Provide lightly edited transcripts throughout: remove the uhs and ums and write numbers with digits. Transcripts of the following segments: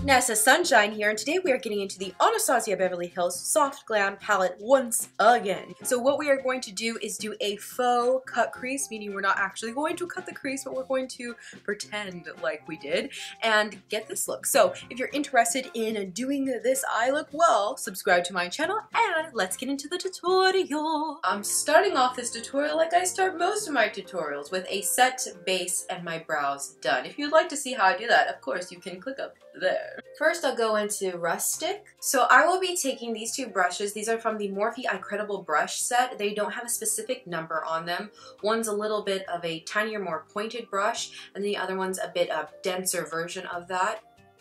Nessa Sunshine here, and today we are getting into the Anastasia Beverly Hills Soft Glam palette once again. So what we are going to do is do a faux cut crease, meaning we're not actually going to cut the crease, but we're going to pretend like we did and get this look. So if you're interested in doing this eye look, well, subscribe to my channel and let's get into the tutorial. I'm starting off this tutorial like I start most of my tutorials, with a set base and my brows done. If you'd like to see how I do that, of course you can click up there. First I'll go into Rustic. So I will be taking these two brushes. These are from the Morphe Incredible brush set. They don't have a specific number on them. One's a little bit of a tinier, more pointed brush, and the other one's a bit of denser version of that.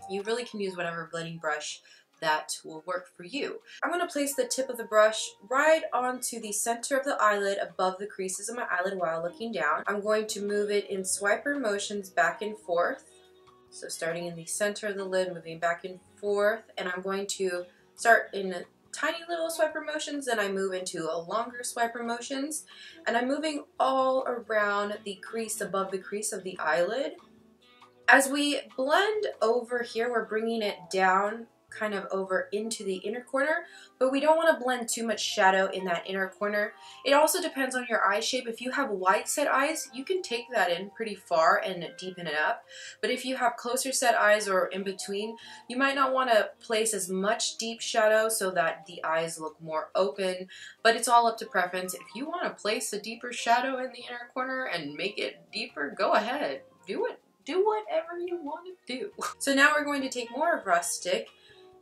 You really can use whatever blending brush that will work for you. I'm going to place the tip of the brush right onto the center of the eyelid above the creases of my eyelid while looking down. I'm going to move it in swiper motions back and forth. So starting in the center of the lid, moving back and forth, and I'm going to start in tiny little swiper motions, then I move into a longer swiper motions, and I'm moving all around the crease above the crease of the eyelid. As we blend over here, we're bringing it down kind of over into the inner corner, but we don't want to blend too much shadow in that inner corner. It also depends on your eye shape. If you have wide set eyes, you can take that in pretty far and deepen it up. But if you have closer set eyes or in between, you might not want to place as much deep shadow so that the eyes look more open, but it's all up to preference. If you want to place a deeper shadow in the inner corner and make it deeper, go ahead, do it. Do whatever you want to do. So now we're going to take more of Rustic,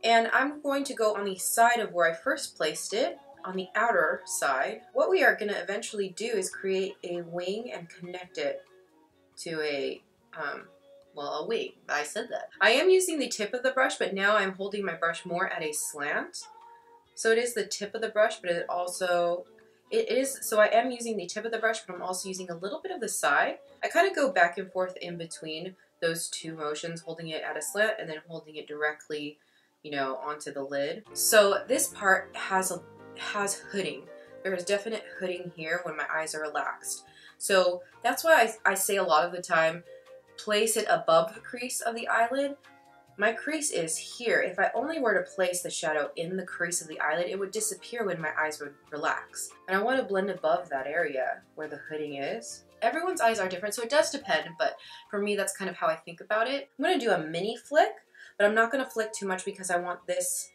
and I'm going to go on the side of where I first placed it, on the outer side. What we are going to eventually do is create a wing and connect it to a, well, a wing. I said that. I am using the tip of the brush, but now I'm holding my brush more at a slant. So it is the tip of the brush, but it also, so I am using the tip of the brush, but I'm also using a little bit of the side. I kind of go back and forth in between those two motions, holding it at a slant and then holding it directly, you know, onto the lid. So this part has hooding. There is definite hooding here when my eyes are relaxed. So that's why I say a lot of the time, place it above the crease of the eyelid. My crease is here. If I only were to place the shadow in the crease of the eyelid, it would disappear when my eyes would relax. And I want to blend above that area where the hooding is. Everyone's eyes are different, so it does depend, but for me, that's kind of how I think about it. I'm going to do a mini flick, but I'm not going to flick too much because I want this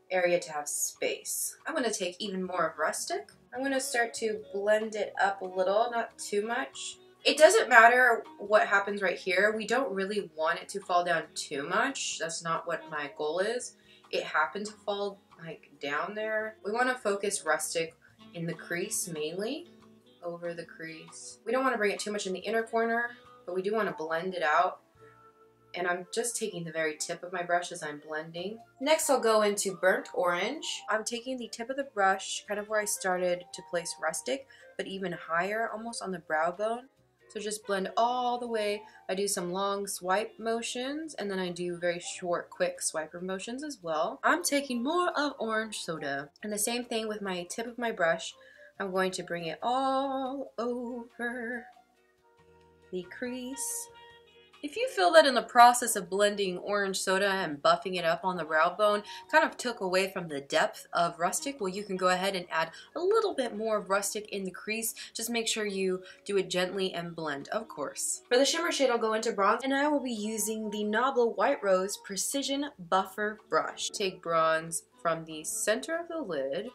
area to have space. I'm going to take even more of Rustic. I'm going to start to blend it up a little, not too much. It doesn't matter what happens right here. We don't really want it to fall down too much. That's not what my goal is. It happened to fall like down there. We want to focus Rustic in the crease mainly, over the crease. We don't want to bring it too much in the inner corner, but we do want to blend it out. And I'm just taking the very tip of my brush as I'm blending. Next I'll go into Burnt Orange. I'm taking the tip of the brush, kind of where I started to place Rustic, but even higher, almost on the brow bone. So just blend all the way. I do some long swipe motions, and then I do very short, quick swiper motions as well. I'm taking more of Orange Soda. And the same thing with my tip of my brush. I'm going to bring it all over the crease. If you feel that in the process of blending Orange Soda and buffing it up on the brow bone kind of took away from the depth of Rustic, well, you can go ahead and add a little bit more of Rustic in the crease. Just make sure you do it gently and blend, of course. For the shimmer shade, I'll go into bronze, and I will be using the Nabla White Rose Precision Buffer Brush. Take bronze from the center of the lid,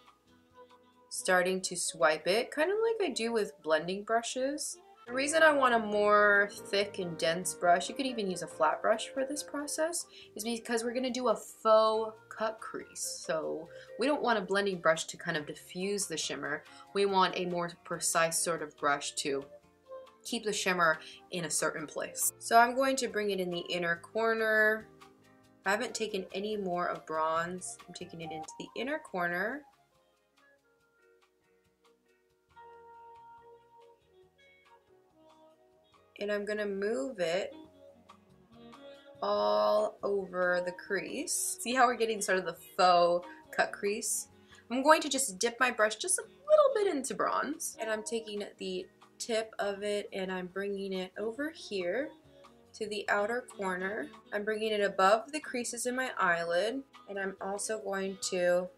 starting to swipe it, kind of like I do with blending brushes. The reason I want a more thick and dense brush, you could even use a flat brush for this process, is because we're going to do a faux cut crease. So we don't want a blending brush to kind of diffuse the shimmer. We want a more precise sort of brush to keep the shimmer in a certain place. So I'm going to bring it in the inner corner. I haven't taken any more of bronze. I'm taking it into the inner corner. And I'm going to move it all over the crease. See how we're getting sort of the faux cut crease? I'm going to just dip my brush just a little bit into bronze. And I'm taking the tip of it and I'm bringing it over here to the outer corner. I'm bringing it above the creases in my eyelid, and I'm also going to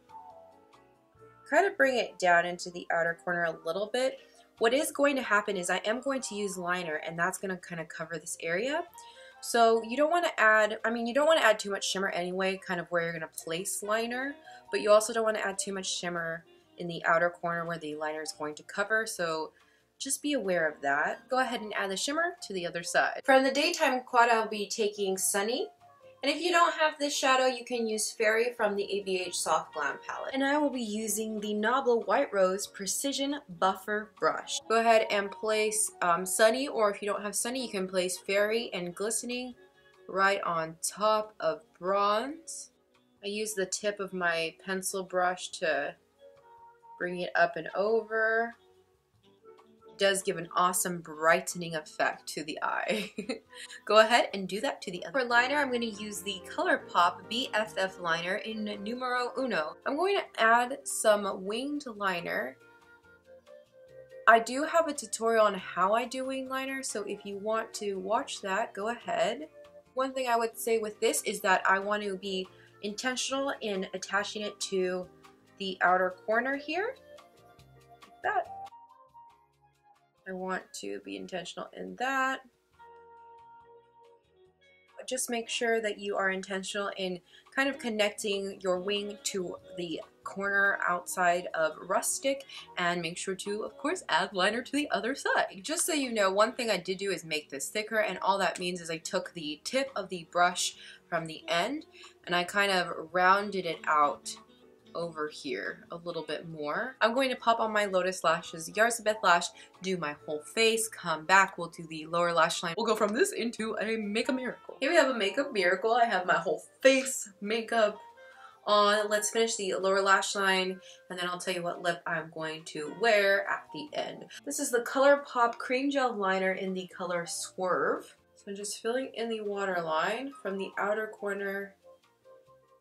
kind of bring it down into the outer corner a little bit. What is going to happen is I am going to use liner, and that's going to kind of cover this area. So you don't want to add, you don't want to add too much shimmer anyway, kind of where you're going to place liner, but you also don't want to add too much shimmer in the outer corner where the liner is going to cover, so just be aware of that. Go ahead and add the shimmer to the other side. From the daytime quad, I'll be taking Sunny, and if you don't have this shadow, you can use Fairy from the ABH Soft Glam palette. And I will be using the Nabla White Rose Precision Buffer Brush. Go ahead and place Sunny, or if you don't have Sunny, you can place Fairy and Glistening right on top of bronze. I use the tip of my pencil brush to bring it up and over. It does give an awesome brightening effect to the eye. Go ahead and do that to the other. For liner, I'm going to use the ColourPop BFF liner in Numero Uno. I'm going to add some winged liner. I do have a tutorial on how I do winged liner, so if you want to watch that, go ahead. One thing I would say with this is that I want to be intentional in attaching it to the outer corner here, like that. I want to be intentional in that. Just make sure that you are intentional in kind of connecting your wing to the corner outside of Rustic, and make sure to, of course, add liner to the other side. Just so you know, one thing I did do is make this thicker, and all that means is I took the tip of the brush from the end and I kind of rounded it out over here a little bit more. I'm going to pop on my Lotus Lashes Yarzabeth lash, do my whole face, come back, we'll do the lower lash line. We'll go from this into a Makeup Miracle. Here we have a Makeup Miracle. I have my whole face makeup on. Let's finish the lower lash line, and then I'll tell you what lip I'm going to wear at the end. This is the ColourPop Cream Gel Liner in the color Swerve. So I'm just filling in the waterline from the outer corner,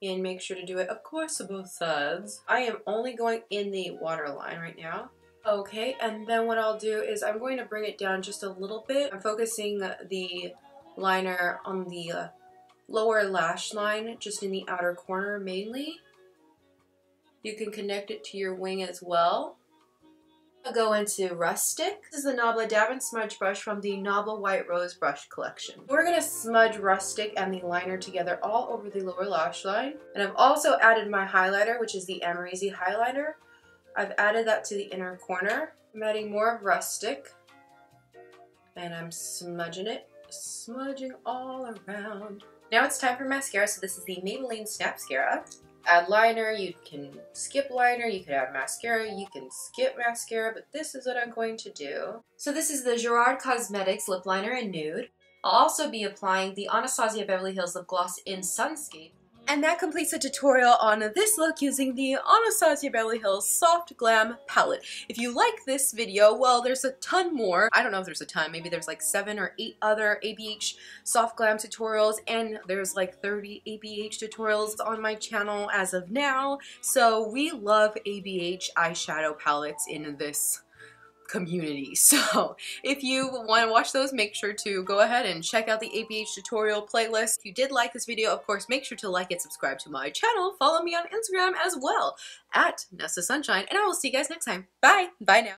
and make sure to do it, of course, to both sides. I am only going in the waterline right now. Okay, and then what I'll do is I'm going to bring it down just a little bit. I'm focusing the liner on the lower lash line, just in the outer corner mainly. You can connect it to your wing as well. I'll go into Rustic. This is the Nabla Dab and Smudge brush from the Nabla White Rose brush collection. We're going to smudge Rustic and the liner together all over the lower lash line. And I've also added my highlighter, which is the Amrezy highlighter. I've added that to the inner corner. I'm adding more of Rustic, and I'm smudging it, smudging all around. Now it's time for mascara. So this is the Maybelline Snapscara. Add liner, you can skip liner, you can add mascara, you can skip mascara, but this is what I'm going to do. So this is the Gerard Cosmetics Lip Liner in Nude. I'll also be applying the Anastasia Beverly Hills Lip Gloss in Sunscape. And that completes the tutorial on this look using the Anastasia Beverly Hills Soft Glam palette. If you like this video, well, there's a ton more. I don't know if there's a ton. Maybe there's like 7 or 8 other ABH Soft Glam tutorials, and there's like 30 ABH tutorials on my channel as of now. So we love ABH eyeshadow palettes in this community. So if you want to watch those, make sure to go ahead and check out the ABH tutorial playlist. If you did like this video, of course, make sure to like it, subscribe to my channel, follow me on Instagram as well at Nessa Sunshine, and I will see you guys next time. Bye! Bye now.